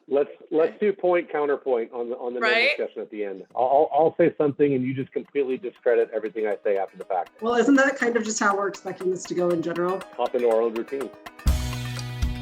Let's do point counterpoint on the Right? discussion at the end. I'll say something and you just completely discredit everything I say after the fact. Well, isn't that kind of just how we're expecting this to go in general? Hop into our own routine.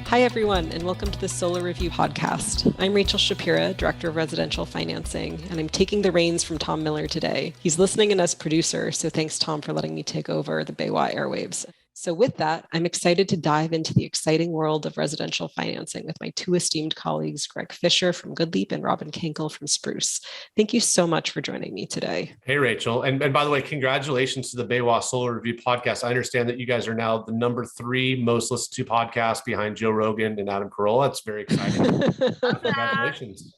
Hi, everyone, and welcome to the Solar Review podcast. I'm Rachel Shapira, Director of Residential Financing, and I'm taking the reins from Tom Miller today. He's listening in as producer, so thanks, Tom, for letting me take over the Baywatch airwaves. So with that, I'm excited to dive into the exciting world of residential financing with my two esteemed colleagues, Greg Fisher from Goodleap and Robin Kenkel from Spruce. Thank you so much for joining me today. Hey, Rachel. And by the way, congratulations to the Baywatch Solar Review podcast. I understand that you guys are now the number 3 most listened to podcast behind Joe Rogan and Adam Carolla. It's very exciting. Congratulations.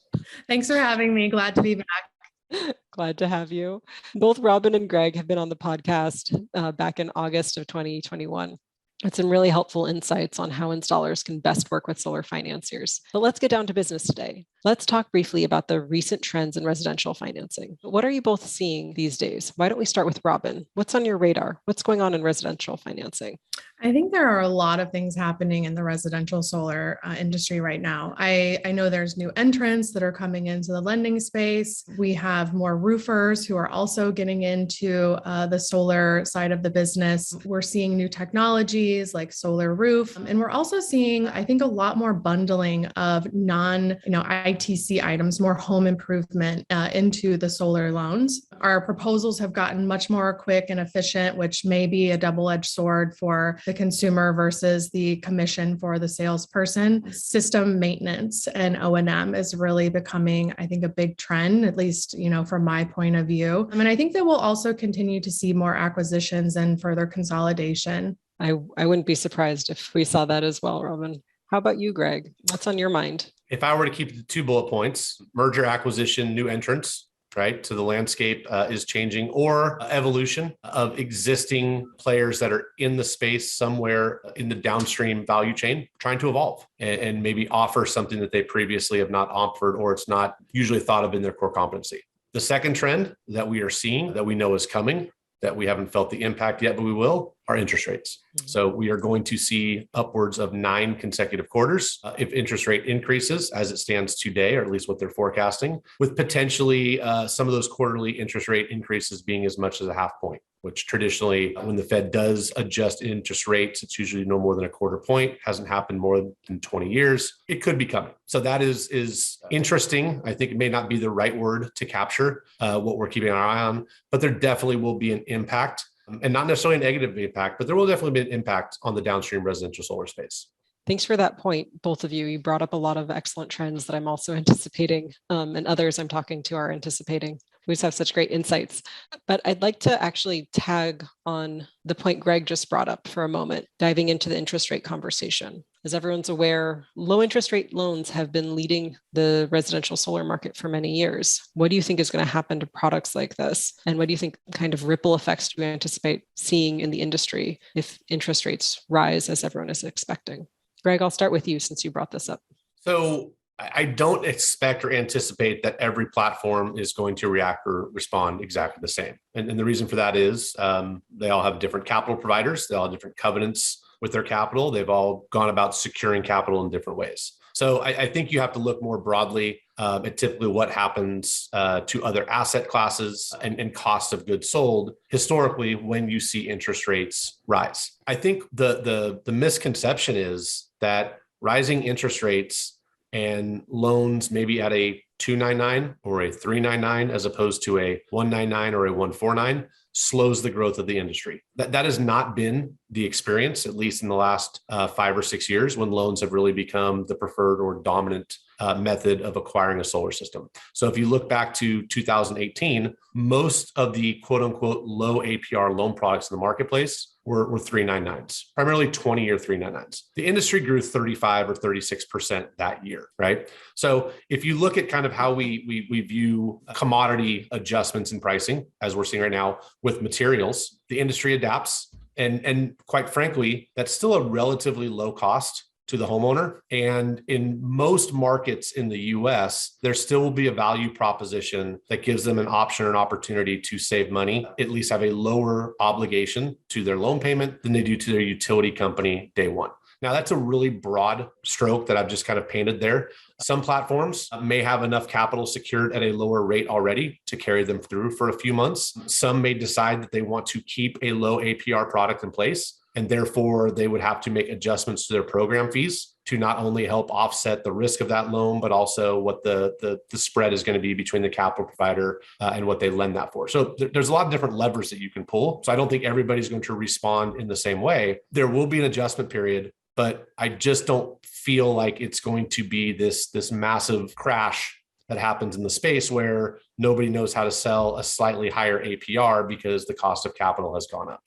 Thanks for having me. Glad to be back. Glad to have you. Both Robin and Greg have been on the podcast back in August of 2021. It's some really helpful insights on how installers can best work with solar financiers. But let's get down to business today. Let's talk briefly about the recent trends in residential financing. What are you both seeing these days? Why don't we start with Robin? What's on your radar? What's going on in residential financing? I think there are a lot of things happening in the residential solar industry right now. I know there's new entrants that are coming into the lending space. We have more roofers who are also getting into the solar side of the business. We're seeing new technologies like solar roof. And we're also seeing, I think, a lot more bundling of ITC items, more home improvement into the solar loans. Our proposals have gotten much more quick and efficient, which may be a double-edged sword for the consumer versus the commission for the salesperson. System maintenance and O&M is really becoming, I think, a big trend, at least, from my point of view. And I think that we'll also continue to see more acquisitions and further consolidation. I wouldn't be surprised if we saw that as well, Robin. How about you, Greg? What's on your mind? If I were to keep the 2 bullet points, merger, acquisition, new entrants, right? So the landscape is changing, or evolution of existing players that are in the space somewhere in the downstream value chain, trying to evolve and maybe offer something that they previously have not offered, or it's not usually thought of in their core competency. The second trend that we are seeing that we know is coming, that we haven't felt the impact yet, but we will, are interest rates. So we are going to see upwards of 9 consecutive quarters if interest rate increases as it stands today, or at least what they're forecasting, with potentially some of those quarterly interest rate increases being as much as a 0.5 point, which traditionally, when the Fed does adjust interest rates, it's usually no more than a 0.25 point. Hasn't happened more than 20 years. It could be coming. So that is interesting. I think it may not be the right word to capture what we're keeping our eye on, but there definitely will be an impact. And not necessarily a negative impact, but there will definitely be an impact on the downstream residential solar space. Thanks for that point, both of you. You brought up a lot of excellent trends that I'm also anticipating, and others I'm talking to are anticipating. We just have such great insights. But I'd like to actually tag on the point Greg just brought up for a moment, diving into the interest rate conversation. As everyone's aware, low interest rate loans have been leading the residential solar market for many years. What do you think is going to happen to products like this? And what do you think kind of ripple effects do you anticipate seeing in the industry if interest rates rise as everyone is expecting? Greg, I'll start with you since you brought this up. So I don't expect or anticipate that every platform is going to react or respond exactly the same. And the reason for that is they all have different capital providers. They all have different covenants with their capital. They've all gone about securing capital in different ways. So I think you have to look more broadly at typically what happens to other asset classes and cost of goods sold historically when you see interest rates rise. I think the misconception is that rising interest rates and loans maybe at a 299 or a 399 as opposed to a 199 or a 149 slows the growth of the industry. That has not been the experience, at least in the last 5 or 6 years, when loans have really become the preferred or dominant method of acquiring a solar system. So if you look back to 2018, most of the quote unquote low APR loan products in the marketplace were 399s, primarily 20-year 399s. The industry grew 35 or 36% that year, right? So if you look at kind of how we view commodity adjustments in pricing, as we're seeing right now with materials, the industry adapts. And quite frankly, that's still a relatively low cost to the homeowner. And in most markets in the US, there still will be a value proposition that gives them an option or an opportunity to save money, at least have a lower obligation to their loan payment than they do to their utility company day one. Now, that's a really broad stroke that I've just kind of painted there. Some platforms may have enough capital secured at a lower rate already to carry them through for a few months. Some may decide that they want to keep a low APR product in place, and therefore they would have to make adjustments to their program fees to not only help offset the risk of that loan, but also what the spread is going to be between the capital provider and what they lend that for. So there's a lot of different levers that you can pull. So I don't think everybody's going to respond in the same way. There will be an adjustment period, but I just don't feel like it's going to be this massive crash that happens in the space where nobody knows how to sell a slightly higher APR because the cost of capital has gone up.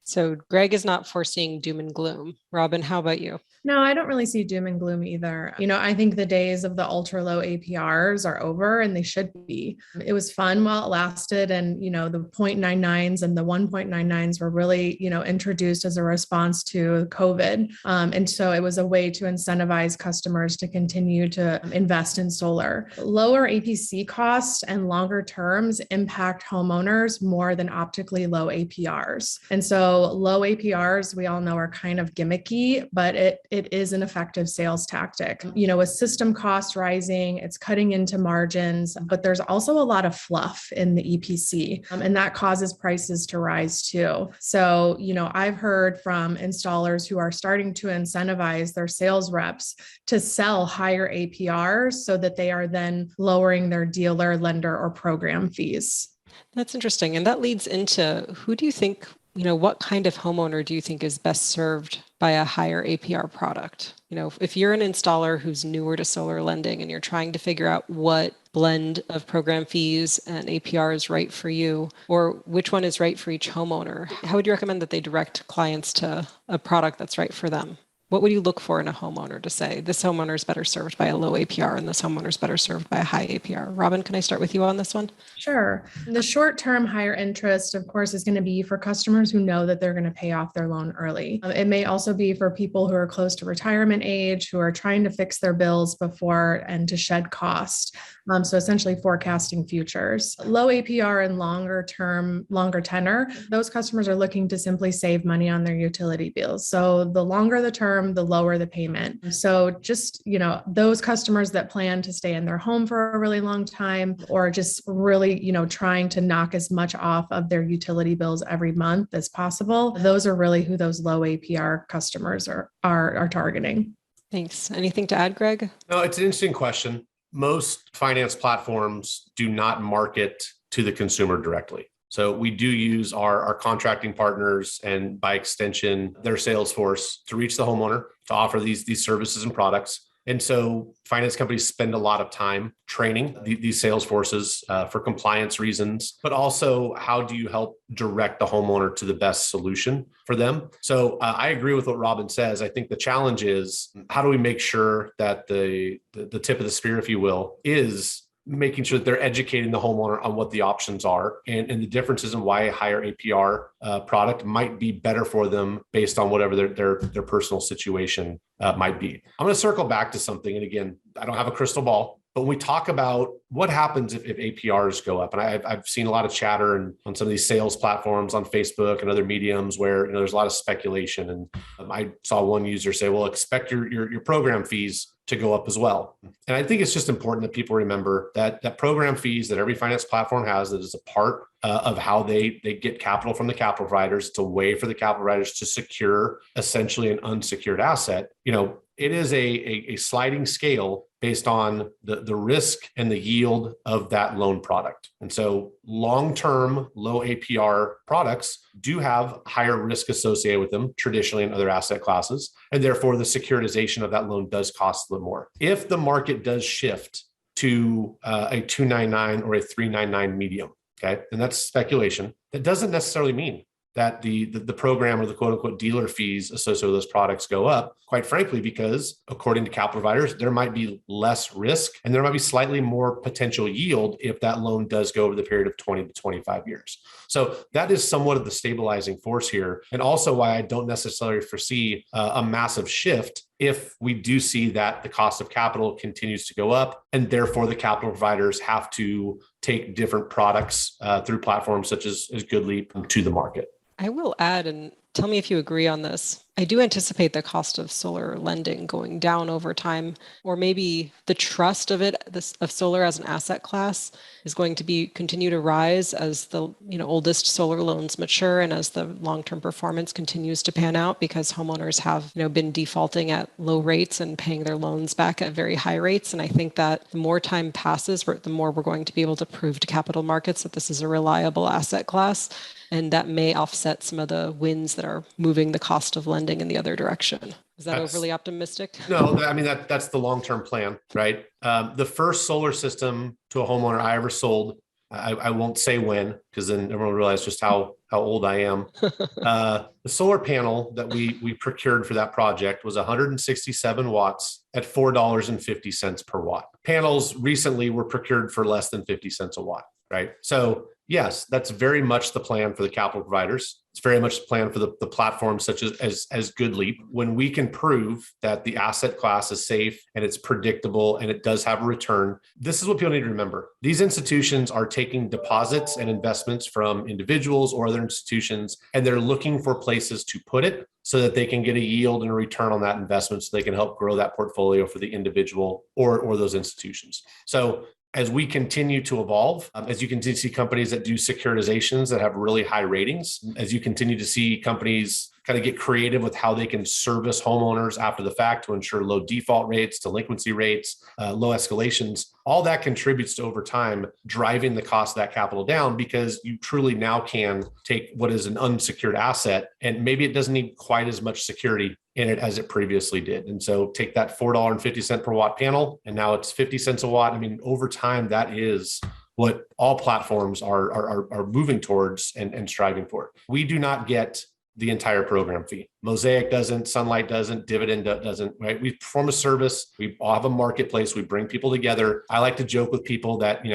So Greg is not foreseeing doom and gloom. Robin, how about you? No, I don't really see doom and gloom either. I think the days of the ultra low APRs are over, and they should be. It was fun while it lasted. And, the 0.99s and the 1.99s were really, introduced as a response to COVID. And so it was a way to incentivize customers to continue to invest in solar. Lower APC costs and longer terms impact homeowners more than optically low APRs. And so low APRs, we all know, are kind of gimmicky, but it is an effective sales tactic. With system costs rising, it's cutting into margins, but there's also a lot of fluff in the EPC, and that causes prices to rise too. So, I've heard from installers who are starting to incentivize their sales reps to sell higher APRs so that they are then lowering their dealer, lender, or program fees. That's interesting. And that leads into, who do you think, what kind of homeowner do you think is best served by a higher APR product? If you're an installer who's newer to solar lending and you're trying to figure out what blend of program fees and APR is right for you, or which one is right for each homeowner, how would you recommend that they direct clients to a product that's right for them? What would you look for in a homeowner to say this homeowner is better served by a low APR and this homeowner is better served by a high APR? Robin, can I start with you on this one? Sure. The short-term higher interest, of course, is going to be for customers who know that they're going to pay off their loan early. It may also be for people who are close to retirement age, who are trying to fix their bills before and to shed cost. So essentially forecasting futures. Low APR and longer tenor, those customers are looking to simply save money on their utility bills. So the longer the term, the lower the payment. So just, those customers that plan to stay in their home for a really long time, or just really, trying to knock as much off of their utility bills every month as possible, those are really who those low APR customers are targeting. Thanks. Anything to add, Greg? No, it's an interesting question. Most finance platforms do not market to the consumer directly. So we do use our contracting partners and by extension, their sales force to reach the homeowner to offer these services and products. And so finance companies spend a lot of time training these sales forces for compliance reasons, but also how do you help direct the homeowner to the best solution for them? So I agree with what Robin says. I think the challenge is how do we make sure that the tip of the spear, if you will, is making sure that they're educating the homeowner on what the options are and the differences in why a higher APR product might be better for them based on whatever their personal situation might be. I'm going to circle back to something. And again, I don't have a crystal ball, but when we talk about what happens if APRs go up, and I've seen a lot of chatter on some of these sales platforms on Facebook and other mediums where there's a lot of speculation. And I saw one user say, well, expect your program fees to go up as well. And I think it's just important that people remember that program fees that every finance platform has, that is a part of how they get capital from the capital providers. It's a way for the capital providers to secure essentially an unsecured asset. It is a sliding scale based on the risk and the yield of that loan product. And so long-term low APR products do have higher risk associated with them traditionally in other asset classes. And therefore the securitization of that loan does cost a little more. If the market does shift to a 299 or a 399 medium, okay, and that's speculation, that doesn't necessarily mean that the program or the quote unquote dealer fees associated with those products go up, quite frankly, because according to capital providers, there might be less risk and there might be slightly more potential yield if that loan does go over the period of 20 to 25 years. So that is somewhat of the stabilizing force here. And also why I don't necessarily foresee a massive shift if we do see that the cost of capital continues to go up and therefore the capital providers have to take different products through platforms such as GoodLeap to the market. I will add, and tell me if you agree on this. I do anticipate the cost of solar lending going down over time, or maybe the trust of of solar as an asset class is going to continue to rise as the oldest solar loans mature and as the long-term performance continues to pan out, because homeowners have been defaulting at low rates and paying their loans back at very high rates. And I think that the more time passes, the more we're going to be able to prove to capital markets that this is a reliable asset class. And that may offset some of the winds that are moving the cost of lending in the other direction. Is that overly optimistic? No, I mean, that's the long-term plan, right? The first solar system to a homeowner I ever sold, I won't say when, because then everyone will realize just how old I am. The solar panel that we procured for that project was 167 watts at $4.50 per watt. Panels recently were procured for less than 50 cents a watt, right? So yes, that's very much the plan for the capital providers. It's very much the plan for the platforms such as GoodLeap. When we can prove that the asset class is safe and it's predictable and it does have a return, this is what people need to remember. These institutions are taking deposits and investments from individuals or other institutions, and they're looking for places to put it so that they can get a yield and a return on that investment so they can help grow that portfolio for the individual or those institutions. So as we continue to evolve, as you continue to see companies that do securitizations that have really high ratings, as you continue to see companies kind of get creative with how they can service homeowners after the fact to ensure low default rates, delinquency rates, low escalations, all that contributes to over time driving the cost of that capital down, because you truly now can take what is an unsecured asset and maybe it doesn't need quite as much security in it as it previously did. And so take that $4.50 per watt panel, and now it's 50 cents a watt. I mean, over time, that is what all platforms are moving towards and striving for. We do not get the entire program fee. Mosaic doesn't, Sunlight doesn't, Dividend doesn't, right? We perform a service. We all have a marketplace. We bring people together. I like to joke with people that,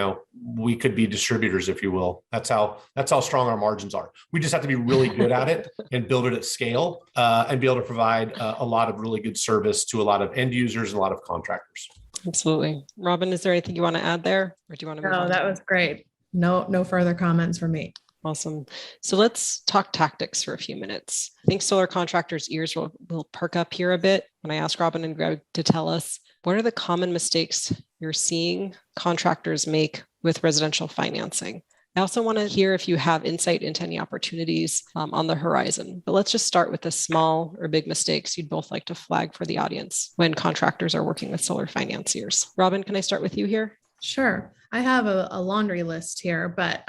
we could be distributors, if you will. That's how strong our margins are. We just have to be really good at it and build it at scale and be able to provide a lot of really good service to a lot of end users and a lot of contractors. Absolutely. Robin, is there anything you want to add there? Or do you want to move on? No, that was great. No further comments from me. Awesome. So let's talk tactics for a few minutes. I think solar contractors' ears will perk up here a bit when I ask Robin and Greg to tell us, what are the common mistakes you're seeing contractors make with residential financing? I also want to hear if you have insight into any opportunities on the horizon. But let's just start with the small or big mistakes you'd both like to flag for the audience when contractors are working with solar financiers. Robin, can I start with you here? Sure. I have a laundry list here, but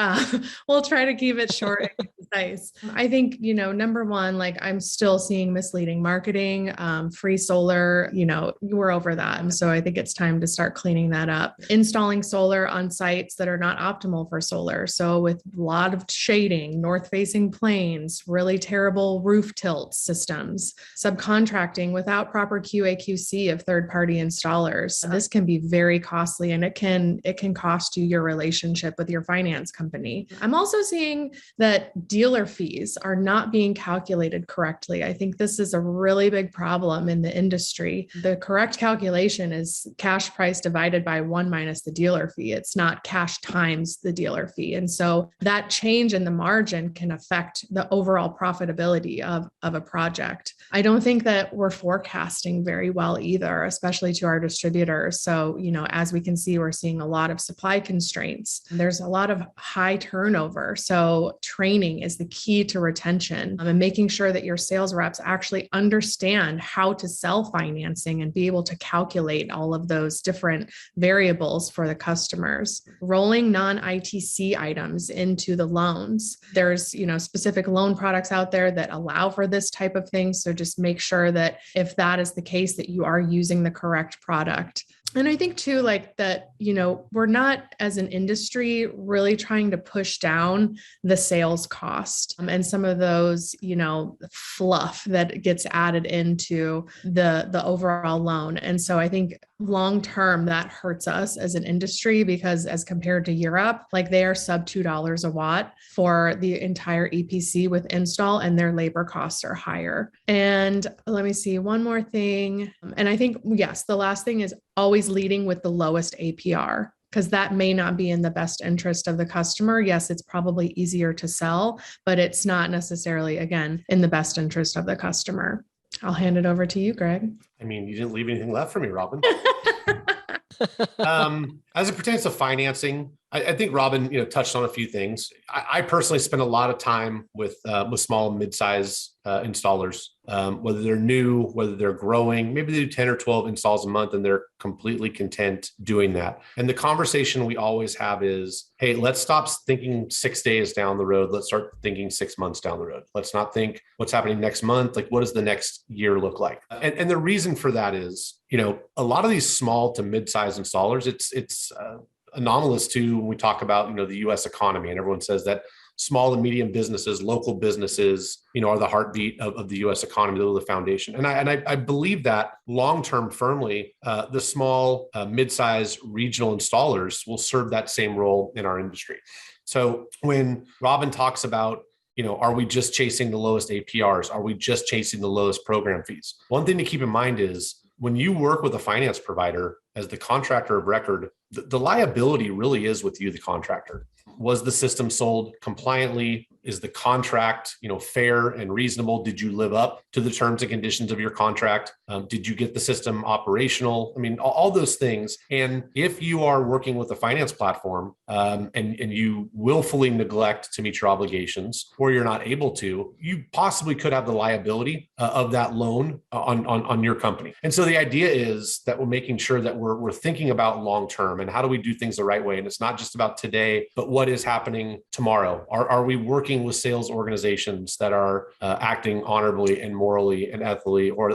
we'll try to keep it short and concise. I think, number one, I'm still seeing misleading marketing, free solar, we're over that. And so I think it's time to start cleaning that up. Installing solar on sites that are not optimal for solar. So with a lot of shading, north-facing planes, really terrible roof tilt systems, subcontracting without proper QA/QC of third-party installers. This can be very costly, and it can cost you your relationship with your finance company. I'm also seeing that dealer fees are not being calculated correctly. I think this is a really big problem in the industry. The correct calculation is cash price divided by 1 minus the dealer fee. It's not cash times the dealer fee. And so that change in the margin can affect the overall profitability of a project. I don't think that we're forecasting very well either, especially to our distributors. So, as we can see, we're seeing a lot of supply constraints. There's a lot of high turnover. So training is the key to retention, and making sure that your sales reps actually understand how to sell financing and be able to calculate all of those different variables for the customers. Rolling non-ITC items into the loans. There's, specific loan products out there that allow for this type of thing. So just make sure that if that is the case, that you are using the correct product. And I think too, we're not as an industry really trying to push down the sales cost and some of those, fluff that gets added into the overall loan. And so I think long-term that hurts us as an industry, because as compared to Europe, they are sub $2 a watt for the entire EPC with install, and their labor costs are higher. And let me see one more thing. And I think, yes, the last thing is always leading with the lowest APR, because that may not be in the best interest of the customer. Yes, it's probably easier to sell, but it's not necessarily, again, in the best interest of the customer. I'll hand it over to you, Greg. I mean, you didn't leave anything left for me, Robin. As it pertains to financing, I think Robin, touched on a few things. I personally spend a lot of time with small and mid-size installers, whether they're new, whether they're growing, maybe they do 10 or 12 installs a month and they're completely content doing that. And the conversation we always have is, hey, let's stop thinking 6 days down the road. Let's start thinking 6 months down the road. Let's not think what's happening next month. Like, what does the next year look like? And the reason for that is, a lot of these small to mid-size installers, it's anomalous to when we talk about, the U.S. economy, and everyone says that small and medium businesses, local businesses, are the heartbeat of the U.S. economy, they're the foundation. And I believe that long-term firmly, the small, mid-size regional installers will serve that same role in our industry. So when Robin talks about, are we just chasing the lowest APRs? Are we just chasing the lowest program fees? One thing to keep in mind is when you work with a finance provider as the contractor of record, the liability really is with you, the contractor. Was the system sold compliantly? Is the contract, fair and reasonable? Did you live up to the terms and conditions of your contract? Did you get the system operational? I mean, all those things. And if you are working with a finance platform and you willfully neglect to meet your obligations, or you're not able to, you possibly could have the liability of that loan on your company. And so the idea is that we're making sure that we're thinking about long term and how do we do things the right way. And it's not just about today, but what is happening tomorrow. Are we working with sales organizations that are acting honorably and morally and ethically, or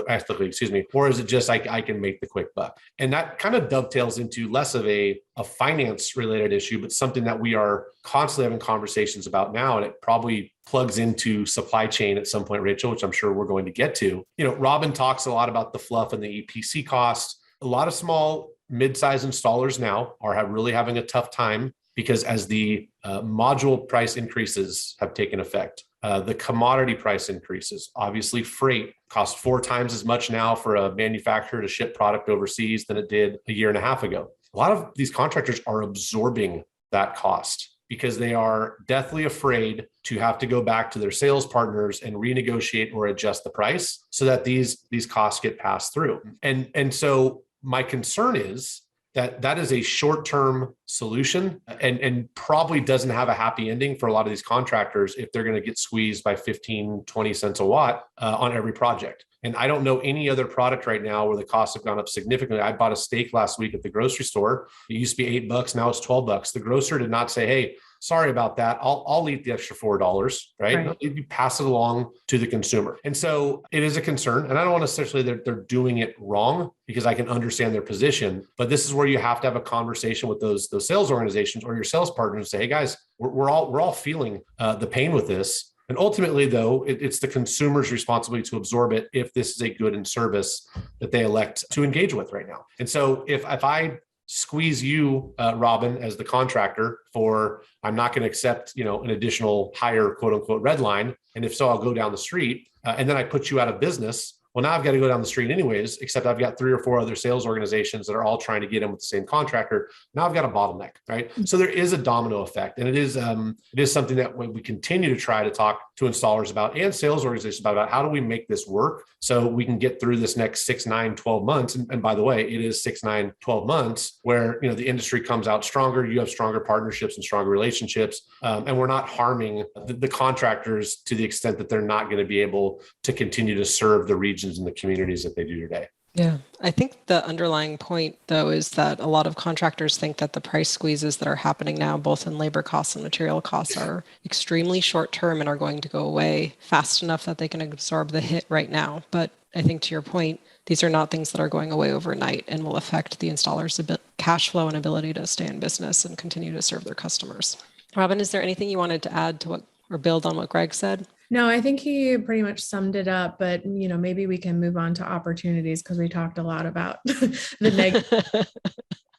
is it just I can make the quick buck? And that kind of dovetails into less of a finance related issue, but something that we are constantly having conversations about now. And it probably plugs into supply chain at some point, Rachel, which I'm sure we're going to get to. Robin talks a lot about the fluff and the EPC costs. A lot of small, mid-size installers now are really having a tough time because as the module price increases have taken effect, the commodity price increases, obviously freight costs 4 times as much now for a manufacturer to ship product overseas than it did a year and a half ago. A lot of these contractors are absorbing that cost because they are deathly afraid to have to go back to their sales partners and renegotiate or adjust the price so that these costs get passed through. And so my concern is that is a short-term solution and probably doesn't have a happy ending for a lot of these contractors if they're going to get squeezed by 15, 20 cents a watt on every project. And I don't know any other product right now where the costs have gone up significantly. I bought a steak last week at the grocery store. It used to be $8, now it's $12. The grocer did not say, hey, sorry about that. I'll eat the extra $4, right? You pass it along to the consumer. And so it is a concern. And I don't want to say that they're doing it wrong because I can understand their position. But this is where you have to have a conversation with those sales organizations or your sales partners and say, hey guys, we're all feeling the pain with this. And ultimately, though, it's the consumer's responsibility to absorb it if this is a good and service that they elect to engage with right now. And so if I squeeze you, Robin, as the contractor for, I'm not going to accept, an additional higher quote unquote red line. And if so, I'll go down the street and then I put you out of business. Well, now I've got to go down the street anyways, except I've got 3 or 4 other sales organizations that are all trying to get in with the same contractor. Now I've got a bottleneck, right? So there is a domino effect. And it is something that we continue to try to talk to installers about and sales organizations about how do we make this work so we can get through this next 6, 9, 12 months. And by the way, it is 6, 9, 12 months where, the industry comes out stronger, you have stronger partnerships and stronger relationships. And we're not harming the contractors to the extent that they're not going to be able to continue to serve the regions and the communities that they do today. Yeah, I think the underlying point, though, is that a lot of contractors think that the price squeezes that are happening now, both in labor costs and material costs, are extremely short term and are going to go away fast enough that they can absorb the hit right now. But I think to your point, these are not things that are going away overnight and will affect the installer's cash flow and ability to stay in business and continue to serve their customers. Robin, is there anything you wanted to add to what or build on what Greg said? No, I think he pretty much summed it up, but maybe we can move on to opportunities because we talked a lot about the negative.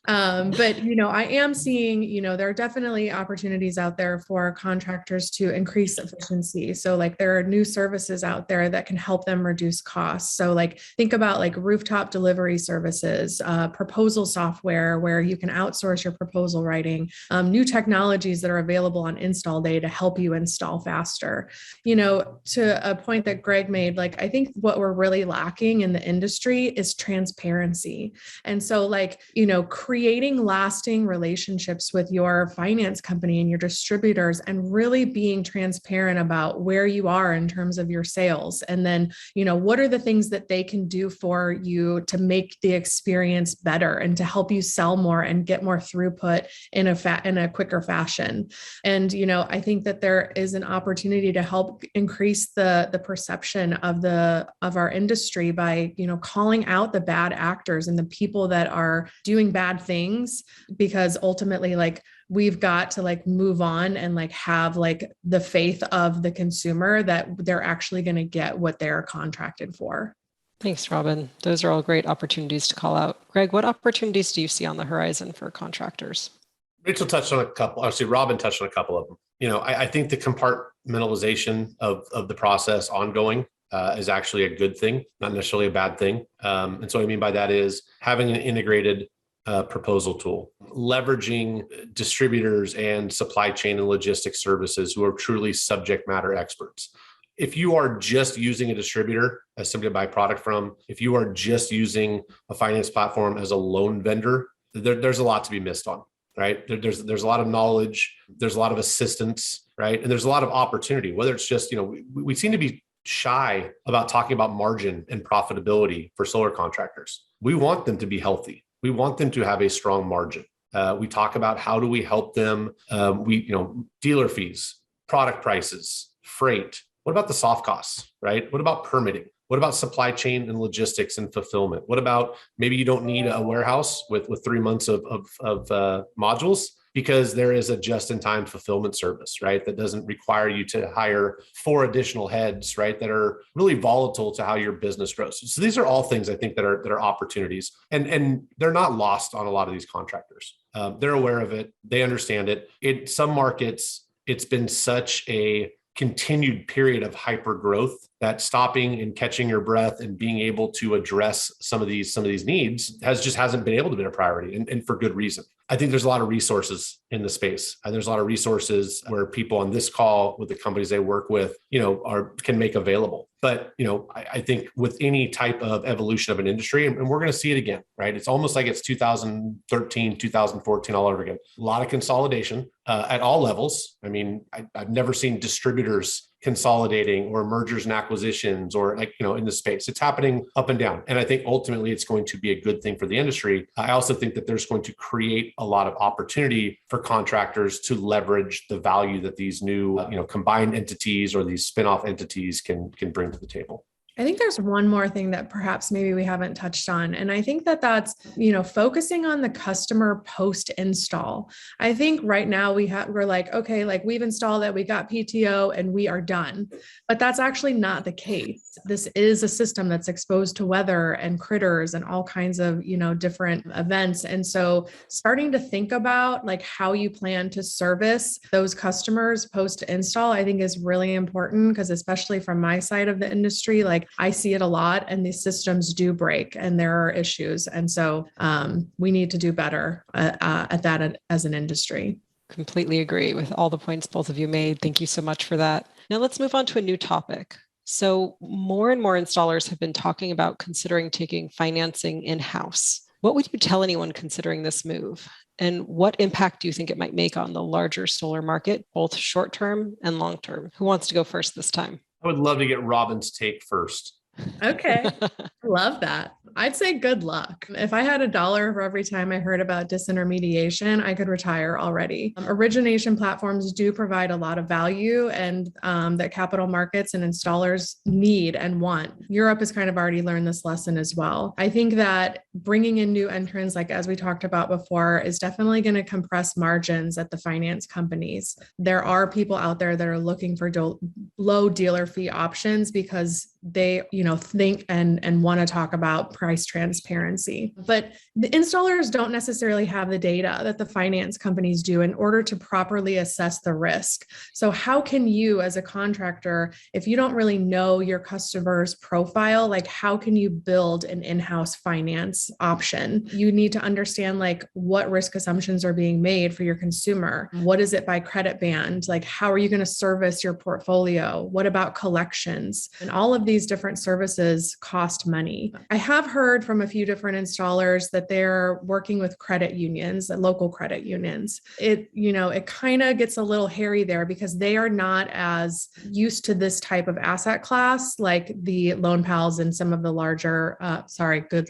But, I am seeing, there are definitely opportunities out there for contractors to increase efficiency. So like there are new services out there that can help them reduce costs. So like think about like rooftop delivery services, proposal software where you can outsource your proposal writing, new technologies that are available on install day to help you install faster. To a point that Greg made, like I think what we're really lacking in the industry is transparency. And so like, creating lasting relationships with your finance company and your distributors and really being transparent about where you are in terms of your sales. And then, what are the things that they can do for you to make the experience better and to help you sell more and get more throughput in a quicker fashion. And, I think that there is an opportunity to help increase the perception of our industry by, calling out the bad actors and the people that are doing bad things, because ultimately like we've got to like move on and like have like the faith of the consumer that they're actually going to get what they're contracted for. Thanks, Robin. Those are all great opportunities to call out. Greg, what opportunities do you see on the horizon for contractors? Rachel touched on a couple. Obviously, Robin touched on a couple of them. I think the compartmentalization of the process ongoing is actually a good thing, not necessarily a bad thing. And so what I mean by that is having an integrated proposal tool, leveraging distributors and supply chain and logistics services who are truly subject matter experts. If you are just using a distributor as somebody to buy product from, if you are just using a finance platform as a loan vendor, there's a lot to be missed on, right? There's a lot of knowledge, there's a lot of assistance, right? And there's a lot of opportunity, whether it's just, we seem to be shy about talking about margin and profitability for solar contractors. We want them to be healthy. We want them to have a strong margin. We talk about how do we help them, dealer fees, product prices, freight. What about the soft costs, right? What about permitting? What about supply chain and logistics and fulfillment? What about maybe you don't need a warehouse with 3 months of modules because there is a just-in-time fulfillment service, right? That doesn't require you to hire 4 additional heads, right? That are really volatile to how your business grows. So these are all things I think that are opportunities, and they're not lost on a lot of these contractors. They're aware of it. They understand it. In some markets, it's been such a continued period of hyper growth that stopping and catching your breath and being able to address some of these needs hasn't been able to be a priority, and for good reason. I think there's a lot of resources in the space, and there's a lot of resources where people on this call with the companies they work with, can make available. But, I think with any type of evolution of an industry, and we're going to see it again, right? It's almost like it's 2013, 2014 all over again. A lot of consolidation at all levels. I mean, I've never seen distributors consolidating or mergers and acquisitions or in the space. It's happening up and down. And I think ultimately it's going to be a good thing for the industry. I also think that there's going to create a lot of opportunity for contractors to leverage the value that these new, combined entities or these spin-off entities can bring to the table. I think there's one more thing that perhaps maybe we haven't touched on. And I think that's, focusing on the customer post install. I think right now we're like, okay, like we've installed it, we got PTO and we are done, but that's actually not the case. This is a system that's exposed to weather and critters and all kinds of, different events. And so starting to think about like how you plan to service those customers post install, I think is really important, because especially from my side of the industry, like I see it a lot, and these systems do break and there are issues. And so we need to do better at that as an industry. Completely agree with all the points both of you made. Thank you so much for that. Now let's move on to a new topic. So more and more installers have been talking about considering taking financing in-house. What would you tell anyone considering this move? And what impact do you think it might make on the larger solar market, both short-term and long-term? Who wants to go first this time? I would love to get Robin's take first. Okay. Love that. I'd say good luck. If I had $1 for every time I heard about disintermediation, I could retire already. Origination platforms do provide a lot of value, and that capital markets and installers need and want. Europe has kind of already learned this lesson as well. I think that bringing in new entrants, like as we talked about before, is definitely going to compress margins at the finance companies. There are people out there that are looking for low dealer fee options because they, think and want to talk about price transparency. But the installers don't necessarily have the data that the finance companies do in order to properly assess the risk. So how can you, as a contractor, if you don't really know your customer's profile, like how can you build an in-house finance option? You need to understand like what risk assumptions are being made for your consumer. What is it by credit band? Like how are you going to service your portfolio? What about collections? And all of these different services cost money. I have heard from a few different installers that they're working with credit unions, local credit unions. It kind of gets a little hairy there because they are not as used to this type of asset class like the Loan Pals and some of the larger, Good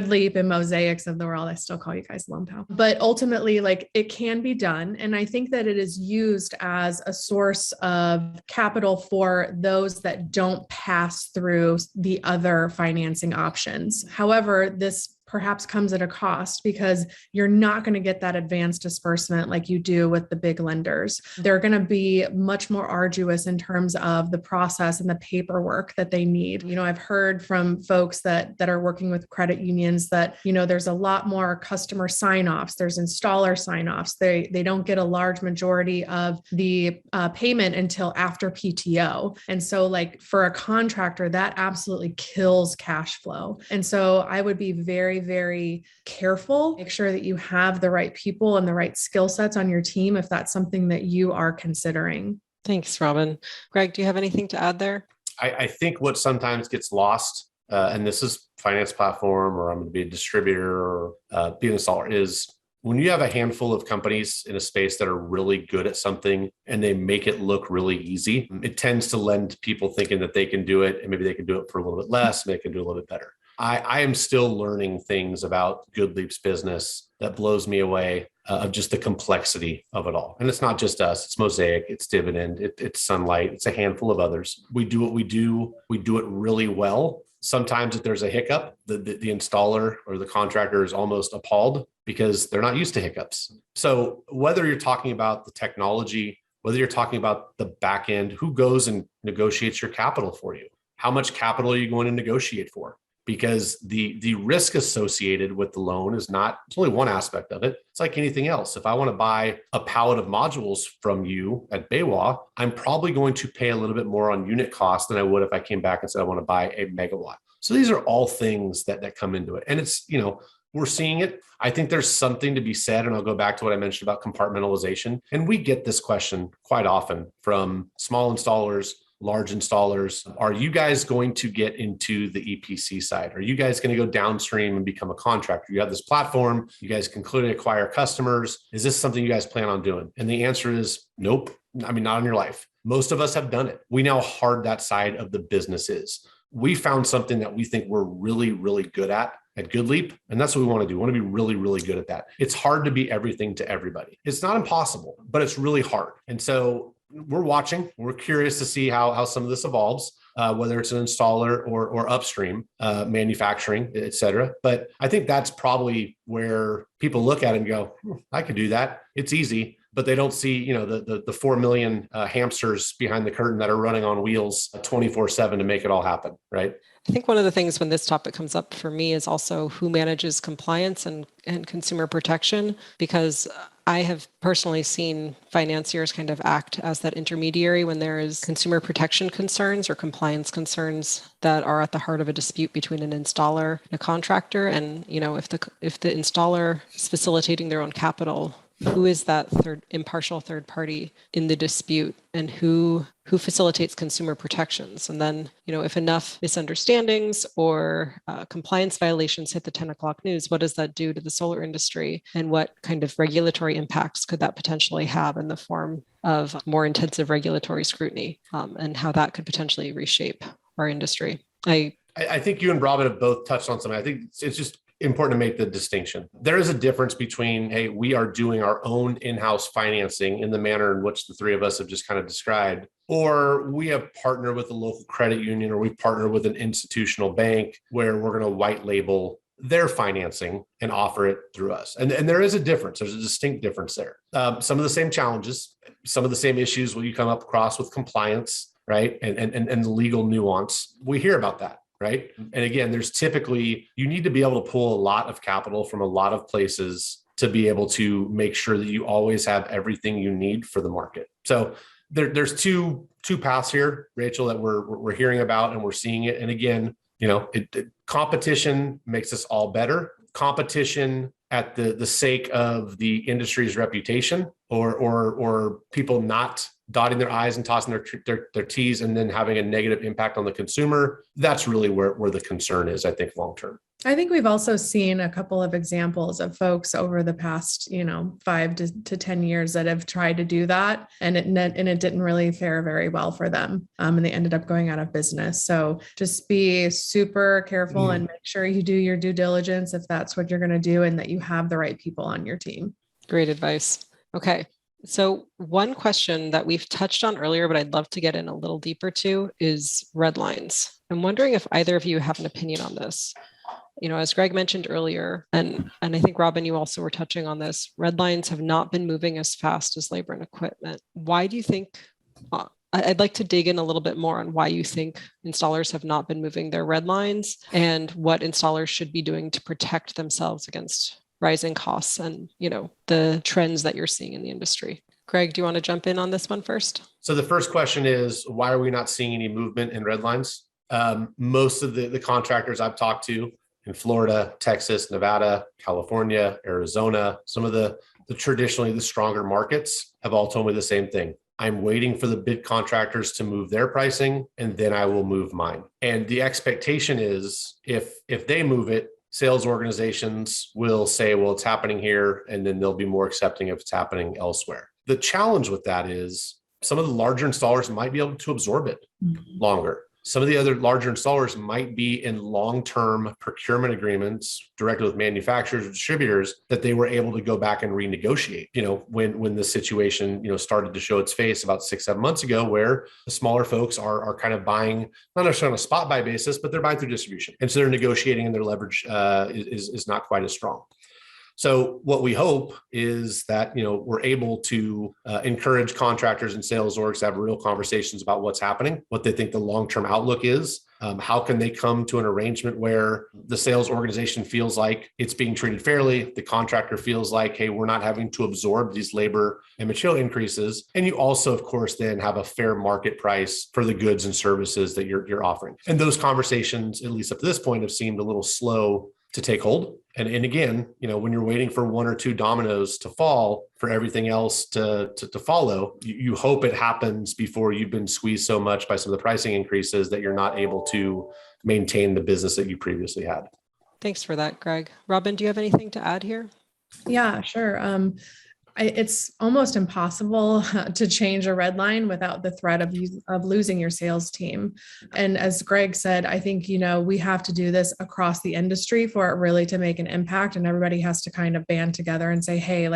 Leap and Mosaics of the world. I still call you guys Loan Pal. But ultimately, like it can be done. And I think that it is used as a source of capital for those that don't pass through the other financing options. However, this perhaps comes at a cost because you're not going to get that advanced disbursement like you do with the big lenders. They're going to be much more arduous in terms of the process and the paperwork that they need. I've heard from folks that are working with credit unions that, there's a lot more customer sign-offs, there's installer sign-offs. They don't get a large majority of the payment until after PTO. And so like for a contractor, that absolutely kills cash flow. And so I would be very, very careful. Make sure that you have the right people and the right skill sets on your team if that's something that you are considering. Thanks, Robin. Greg, do you have anything to add there? I think what sometimes gets lost, and this is finance platform, or I'm going to be a distributor or be an installer, is when you have a handful of companies in a space that are really good at something and they make it look really easy, it tends to lend to people thinking that they can do it and maybe they can do it for a little bit less, maybe they can do it a little bit better. I am still learning things about Good Leap's business that blows me away of just the complexity of it all. And it's not just us, it's Mosaic, it's Dividend, it's Sunlight, it's a handful of others. We do what we do it really well. Sometimes if there's a hiccup, the installer or the contractor is almost appalled because they're not used to hiccups. So whether you're talking about the technology, whether you're talking about the back end, who goes and negotiates your capital for you? How much capital are you going to negotiate for? Because the risk associated with the loan is not, it's only one aspect of it. It's like anything else. If I want to buy a pallet of modules from you at Baywatch, I'm probably going to pay a little bit more on unit cost than I would if I came back and said I want to buy a megawatt. So these are all things that come into it. And it's, we're seeing it. I think there's something to be said, and I'll go back to what I mentioned about compartmentalization. And we get this question quite often from small installers, large installers. Are you guys going to get into the EPC side? Are you guys going to go downstream and become a contractor? You have this platform. You guys can clearly acquire customers. Is this something you guys plan on doing? And the answer is nope. Not in your life. Most of us have done it. We know how hard that side of the business is. We found something that we think we're really, really good at Good Leap. And that's what we want to do. We want to be really, really good at that. It's hard to be everything to everybody. It's not impossible, but it's really hard. And so we're watching. We're curious to see how some of this evolves, whether it's an installer or upstream manufacturing, et cetera. But I think that's probably where people look at it and go, I could do that. It's easy. But they don't see, the 4 million hamsters behind the curtain that are running on wheels 24/7 to make it all happen, right? I think one of the things when this topic comes up for me is also who manages compliance and consumer protection, because I have personally seen financiers kind of act as that intermediary when there is consumer protection concerns or compliance concerns that are at the heart of a dispute between an installer and a contractor. And, if the installer is facilitating their own capital, who is that impartial third party in the dispute, and who facilitates consumer protections? And then, if enough misunderstandings or compliance violations hit the 10 o'clock news, what does that do to the solar industry? And what kind of regulatory impacts could that potentially have in the form of more intensive regulatory scrutiny, and how that could potentially reshape our industry? I think you and Robin have both touched on something. I think it's just important to make the distinction. There is a difference between, hey, we are doing our own in-house financing in the manner in which the three of us have just kind of described, or we have partnered with a local credit union, or we partner with an institutional bank where we're going to white label their financing and offer it through us. And there is a difference. There's a distinct difference there. Some of the same challenges, some of the same issues will you come up across with compliance. right? And the legal nuance. We hear about that, right? And again, there's typically, you need to be able to pull a lot of capital from a lot of places to be able to make sure that you always have everything you need for the market. So there's two paths here, Rachel, that we're hearing about and we're seeing it. And again, competition makes us all better. Competition at the sake of the industry's reputation, or people not dotting their I's and tossing their T's and then having a negative impact on the consumer. That's really where the concern is, I think, long term. I think we've also seen a couple of examples of folks over the past, 5 to 10 years that have tried to do that, and it didn't really fare very well for them, and they ended up going out of business. So just be super careful and make sure you do your due diligence if that's what you're going to do, and that you have the right people on your team. Great advice. Okay. So one question that we've touched on earlier, but I'd love to get in a little deeper to, is red lines. I'm wondering if either of you have an opinion on this. As Greg mentioned earlier, and I think Robin, you also were touching on this, red lines have not been moving as fast as labor and equipment. Why do you think, I'd like to dig in a little bit more on why you think installers have not been moving their red lines and what installers should be doing to protect themselves against rising costs and, the trends that you're seeing in the industry. Greg, do you want to jump in on this one first? So the first question is, why are we not seeing any movement in red lines? Most of the contractors I've talked to in Florida, Texas, Nevada, California, Arizona, some of the traditionally the stronger markets have all told me the same thing. I'm waiting for the big contractors to move their pricing, and then I will move mine. And the expectation is if they move it, sales organizations will say, well, it's happening here, and then they'll be more accepting if it's happening elsewhere. The challenge with that is some of the larger installers might be able to absorb it longer. Some of the other larger installers might be in long-term procurement agreements directly with manufacturers or distributors that they were able to go back and renegotiate, when the situation, started to show its face about 6-7 months ago, where the smaller folks are kind of buying, not necessarily on a spot buy basis, but they're buying through distribution. And so they're negotiating and their leverage is not quite as strong. So what we hope is that, we're able to encourage contractors and sales orgs to have real conversations about what's happening, what they think the long-term outlook is. How can they come to an arrangement where the sales organization feels like it's being treated fairly, the contractor feels like, hey, we're not having to absorb these labor and material increases. And you also, of course, then have a fair market price for the goods and services that you're offering. And those conversations, at least up to this point, have seemed a little slow to take hold. And again, when you're waiting for one or two dominoes to fall for everything else to follow, you hope it happens before you've been squeezed so much by some of the pricing increases that you're not able to maintain the business that you previously had. Thanks for that, Greg. Robin, do you have anything to add here? Yeah, sure. It's almost impossible to change a red line without the threat of losing your sales team. And as Greg said, I think, we have to do this across the industry for it really to make an impact. And everybody has to kind of band together and say, hey,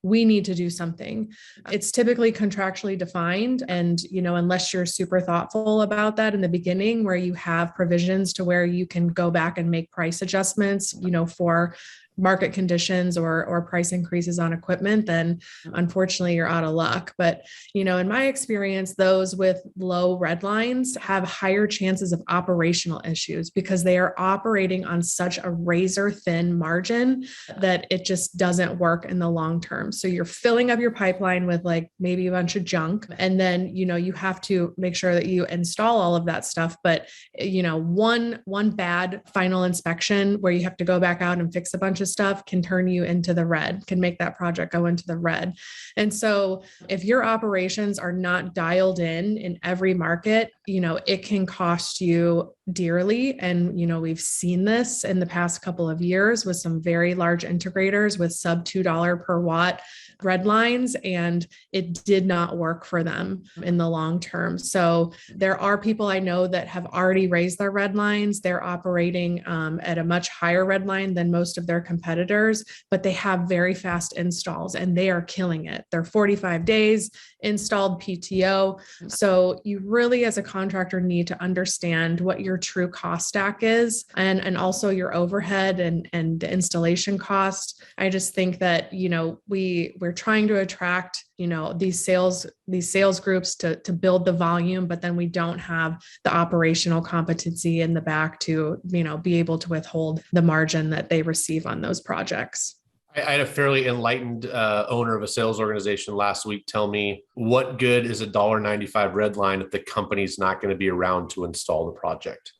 we need to do something. It's typically contractually defined. And, unless you're super thoughtful about that in the beginning, where you have provisions to where you can go back and make price adjustments, for market conditions or price increases on equipment, then unfortunately you're out of luck. But, in my experience, those with low red lines have higher chances of operational issues because they are operating on such a razor thin margin that it just doesn't work in the long term. So you're filling up your pipeline with maybe a bunch of junk. And then, you have to make sure that you install all of that stuff. But, one bad final inspection where you have to go back out and fix a bunch of stuff can turn you into the red, can make that project go into the red. And so if your operations are not dialed in every market, it can cost you dearly. And, we've seen this in the past couple of years with some very large integrators with sub $2 per watt red lines, and it did not work for them in the long term. So there are people I know that have already raised their red lines. They're operating at a much higher red line than most of their competitors, but they have very fast installs and they are killing it. They're 45 days installed PTO. So you really, as a contractor, need to understand what your true cost stack is and also your overhead and the installation cost. I just think that, we're trying to attract these sales groups to build the volume, but then we don't have the operational competency in the back to, be able to withhold the margin that they receive on those projects. I had a fairly enlightened owner of a sales organization last week tell me, what good is a $1.95 red line if the company's not going to be around to install the project?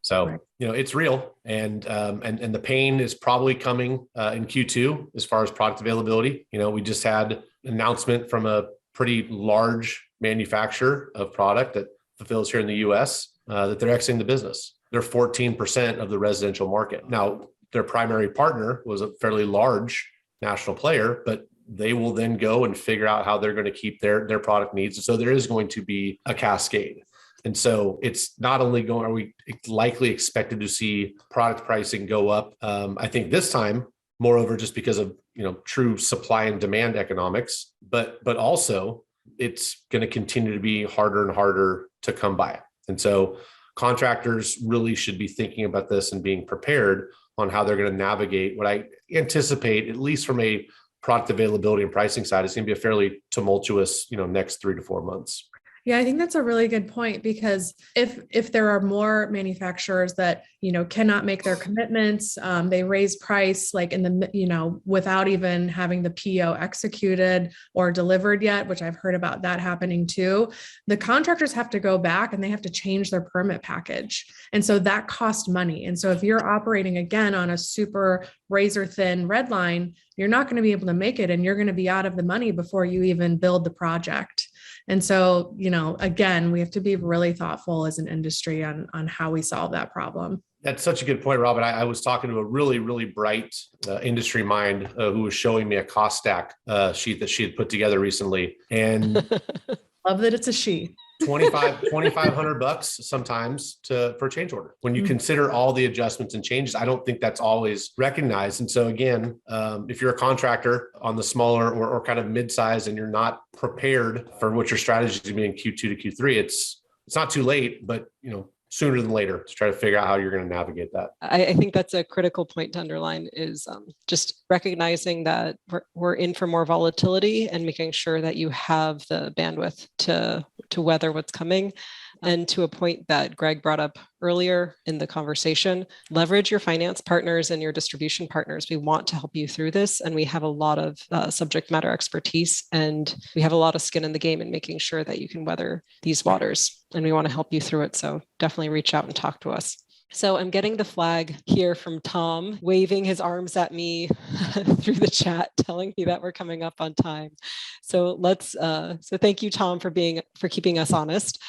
So, right. It's real. And the pain is probably coming in Q2 as far as product availability. We just had an announcement from a pretty large manufacturer of product that fulfills here in the US that they're exiting the business. They're 14% of the residential market. Now, their primary partner was a fairly large national player, but they will then go and figure out how they're going to keep their product needs. And so there is going to be a cascade. And so it's not only are we likely expected to see product pricing go up, I think this time, moreover, just because of, true supply and demand economics, but also it's going to continue to be harder and harder to come by. And so contractors really should be thinking about this and being prepared on how they're going to navigate what I anticipate, at least from a product availability and pricing side, is going to be a fairly tumultuous, next 3 to 4 months. Yeah, I think that's a really good point, because if there are more manufacturers that, cannot make their commitments, they raise price like in the, without even having the PO executed or delivered yet, which I've heard about that happening too. The contractors have to go back and they have to change their permit package. And so that costs money. And so if you're operating again on a super razor thin red line, you're not going to be able to make it, and you're going to be out of the money before you even build the project. And so, again, we have to be really thoughtful as an industry on how we solve that problem. That's such a good point, Robin. I was talking to a really, really bright industry mind who was showing me a cost stack sheet that she had put together recently. And love that it's a she. $2,500 sometimes for a change order. When you consider all the adjustments and changes, I don't think that's always recognized. And so again, if you're a contractor on the smaller or kind of mid-size and you're not prepared for what your strategy is going to be in Q2 to Q3, it's not too late, but sooner than later to try to figure out how you're going to navigate that. I think that's a critical point to underline, is just recognizing that we're in for more volatility and making sure that you have the bandwidth to weather what's coming. And to a point that Greg brought up earlier in the conversation, leverage your finance partners and your distribution partners. We want to help you through this, and we have a lot of subject matter expertise, and we have a lot of skin in the game in making sure that you can weather these waters, and we want to help you through it. So definitely reach out and talk to us. So I'm getting the flag here from Tom, waving his arms at me through the chat, telling me that we're coming up on time. So so thank you, Tom, for keeping us honest.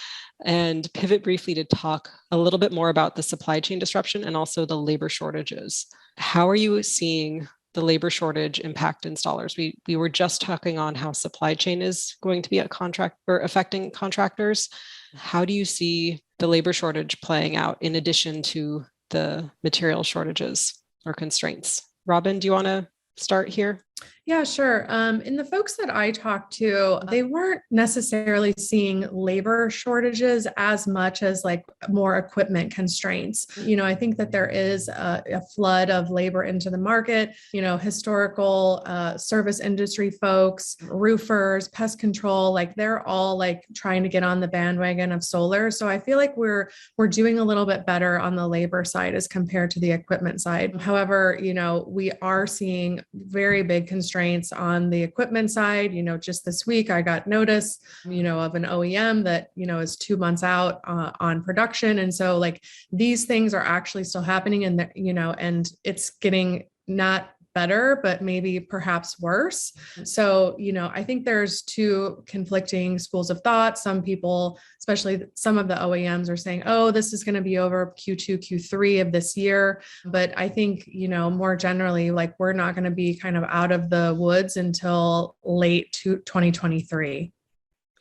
And pivot briefly to talk a little bit more about the supply chain disruption and also the labor shortages. How are you seeing the labor shortage impact installers? We were just talking on how supply chain is going to be affecting contractors. How do you see the labor shortage playing out in addition to the material shortages or constraints? Robin, do you want to start here? Yeah, sure. And the folks that I talked to, they weren't necessarily seeing labor shortages as much as like more equipment constraints. I think that there is a flood of labor into the market, historical service industry folks, roofers, pest control, like they're all like trying to get on the bandwagon of solar. So I feel like we're doing a little bit better on the labor side as compared to the equipment side. However, we are seeing very big constraints on the equipment side. Just this week, I got notice, of an OEM that, is 2 months out on production. And so like these things are actually still happening, and, and it's getting not better, but maybe perhaps worse. So, I think there's two conflicting schools of thought. Some people, especially some of the OEMs, are saying, oh, this is going to be over Q2, Q3 of this year. But I think, more generally, like we're not going to be kind of out of the woods until late 2023.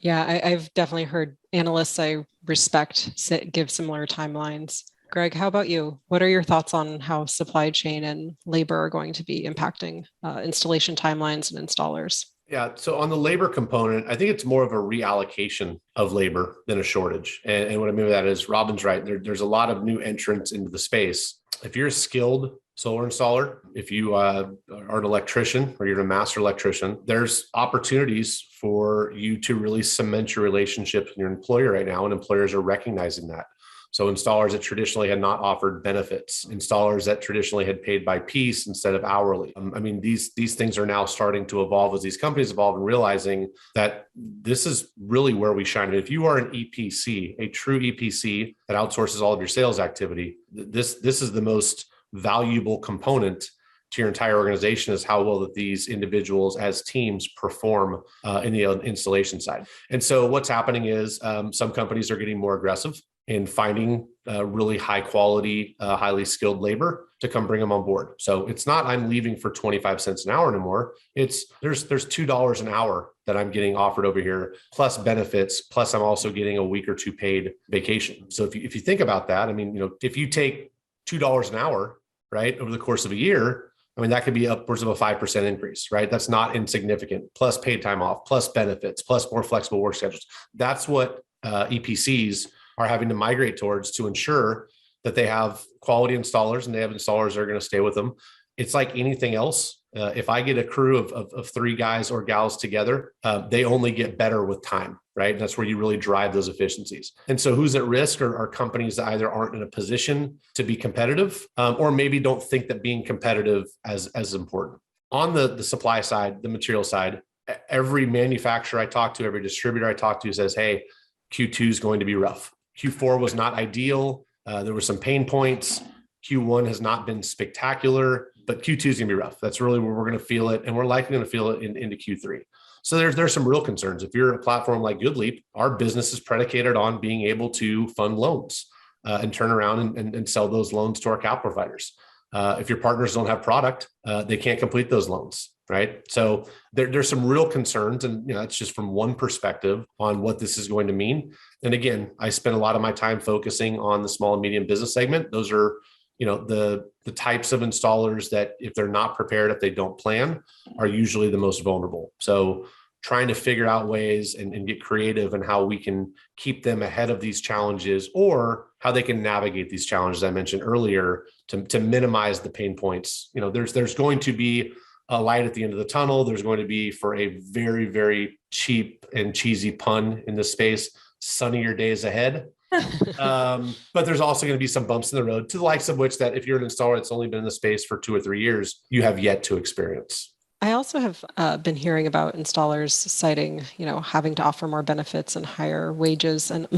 Yeah, I've definitely heard analysts I respect give similar timelines. Greg, how about you? What are your thoughts on how supply chain and labor are going to be impacting installation timelines and installers? Yeah. So on the labor component, I think it's more of a reallocation of labor than a shortage. And what I mean by that is Robin's right. There's a lot of new entrants into the space. If you're skilled solar installer, if you are an electrician or you're a master electrician, there's opportunities for you to really cement your relationship with your employer right now, and employers are recognizing that. So installers that traditionally had not offered benefits, installers that traditionally had paid by piece instead of hourly. I mean, these things are now starting to evolve as these companies evolve and realizing that this is really where we shine. If you are an EPC, a true EPC that outsources all of your sales activity, this is the most valuable component to your entire organization, is how well that these individuals as teams perform in the installation side. And so what's happening is some companies are getting more aggressive in finding really high quality, highly skilled labor to come bring them on board. So it's not I'm leaving for 25 cents an hour anymore. It's there's $2 an hour that I'm getting offered over here, plus benefits, plus I'm also getting a week or two paid vacation. So if you think about that, I mean, if you take $2 an hour, right, over the course of a year, I mean, that could be upwards of a 5% increase, right? That's not insignificant, plus paid time off, plus benefits, plus more flexible work schedules. That's what EPCs are having to migrate towards to ensure that they have quality installers and they have installers that are going to stay with them. It's like anything else. If I get a crew of 3 guys or gals together, they only get better with time, right? And that's where you really drive those efficiencies. And so who's at risk are companies that either aren't in a position to be competitive or maybe don't think that being competitive as important. On the supply side, the material side, every manufacturer I talk to, every distributor I talk to says, hey, Q2 is going to be rough. Q4 was not ideal. There were some pain points. Q1 has not been spectacular, but Q2 is going to be rough. That's really where we're going to feel it. And we're likely going to feel it into Q3. So there's some real concerns. If you're a platform like GoodLeap, our business is predicated on being able to fund loans and turn around and sell those loans to our capital providers. If your partners don't have product, they can't complete those loans, right? So there's some real concerns, and it's just from one perspective on what this is going to mean. And again, I spend a lot of my time focusing on the small and medium business segment. Those are the types of installers that if they're not prepared, if they don't plan, are usually the most vulnerable. So trying to figure out ways and get creative in how we can keep them ahead of these challenges, or how they can navigate these challenges I mentioned earlier to minimize the pain points. There's going to be a light at the end of the tunnel. There's going to be, for a very, very cheap and cheesy pun in this space, sunnier days ahead. But there's also going to be some bumps in the road, to the likes of which that if you're an installer that's only been in the space for 2 or 3 years, you have yet to experience. I also have been hearing about installers citing, having to offer more benefits and higher wages, and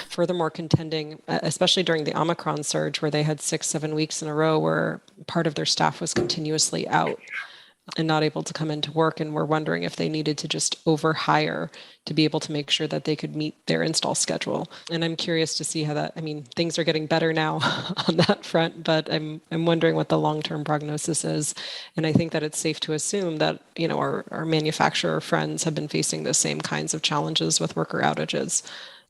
furthermore contending, especially during the Omicron surge, where they had 6-7 weeks in a row where part of their staff was continuously out and not able to come into work, and were wondering if they needed to just overhire to be able to make sure that they could meet their install schedule. And I'm curious to see how things are getting better now on that front, but I'm wondering what the long-term prognosis is. And I think that it's safe to assume that, our manufacturer friends have been facing the same kinds of challenges with worker outages,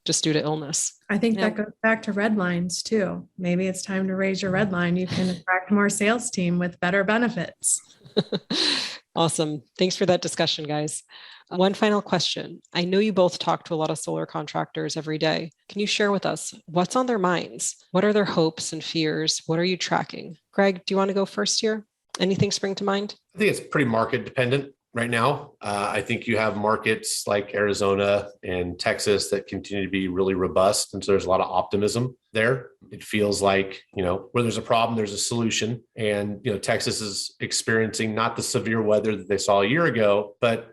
just due to illness. I think that goes back to red lines too. Maybe it's time to raise your red line. You can attract more sales team with better benefits. Awesome. Thanks for that discussion, guys. One final question. I know you both talk to a lot of solar contractors every day. Can you share with us what's on their minds? What are their hopes and fears? What are you tracking? Greg, do you want to go first here? Anything spring to mind? I think it's pretty market dependent right now. I think you have markets like Arizona and Texas that continue to be really robust. And so there's a lot of optimism there. It feels like, where there's a problem, there's a solution. And, Texas is experiencing not the severe weather that they saw a year ago, but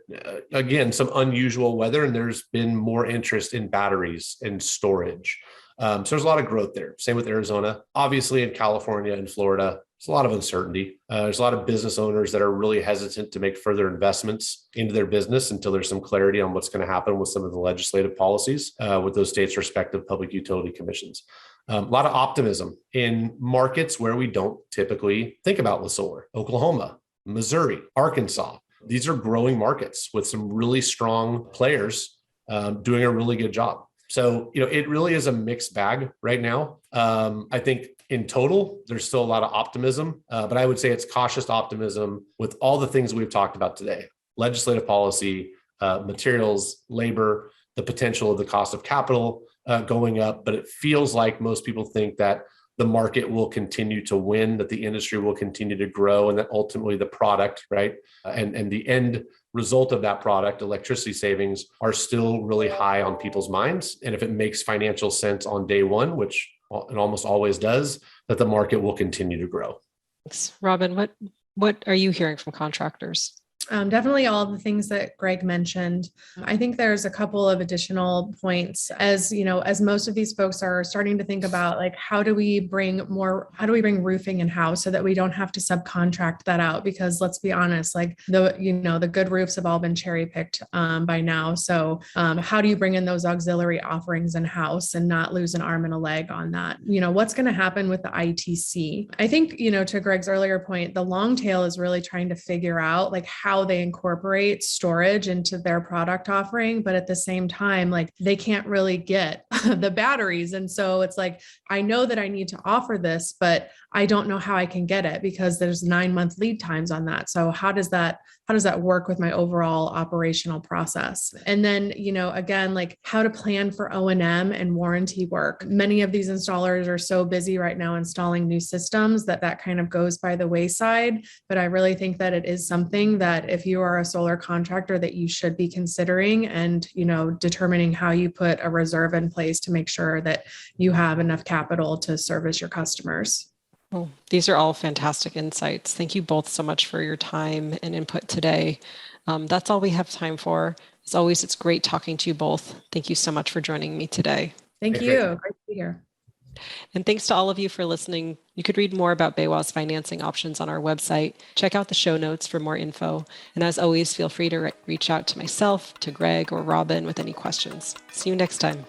again, some unusual weather. And there's been more interest in batteries and storage. So there's a lot of growth there. Same with Arizona. Obviously in California and Florida, there's a lot of uncertainty. There's a lot of business owners that are really hesitant to make further investments into their business until there's some clarity on what's going to happen with some of the legislative policies with those states' respective public utility commissions. A lot of optimism in markets where we don't typically think about with solar. Oklahoma, Missouri, Arkansas. These are growing markets with some really strong players doing a really good job. So, it really is a mixed bag right now. I think in total, there's still a lot of optimism, but I would say it's cautious optimism with all the things we've talked about today: legislative policy, materials, labor, the potential of the cost of capital going up. But it feels like most people think that the market will continue to win, that the industry will continue to grow, and that ultimately the product, right, and the end result of that product, electricity savings, are still really high on people's minds. And if it makes financial sense on day one, which it almost always does, that the market will continue to grow. Thanks. Robin, what are you hearing from contractors? Definitely all the things that Greg mentioned. I think there's a couple of additional points as most of these folks are starting to think about, like, how do we bring roofing in-house so that we don't have to subcontract that out? Because let's be honest, like the good roofs have all been cherry picked by now. So how do you bring in those auxiliary offerings in-house and not lose an arm and a leg on that? What's going to happen with the ITC? I think, to Greg's earlier point, the long tail is really trying to figure out like how they incorporate storage into their product offering, but at the same time, like they can't really get the batteries. And so it's like, I know that I need to offer this, but I don't know how I can get it because there's 9-month lead times on that. So how does that work with my overall operational process? And then, again, like how to plan for O&M and warranty work. Many of these installers are so busy right now installing new systems that kind of goes by the wayside. But I really think that it is something that if you are a solar contractor that you should be considering and, determining how you put a reserve in place to make sure that you have enough capital to service your customers. Well, these are all fantastic insights. Thank you both so much for your time and input today. That's all we have time for. As always, it's great talking to you both. Thank you so much for joining me today. Thank you. Great to be here. And thanks to all of you for listening. You could read more about Baywatch's financing options on our website. Check out the show notes for more info. And as always, feel free to reach out to myself, to Greg, or Robin with any questions. See you next time.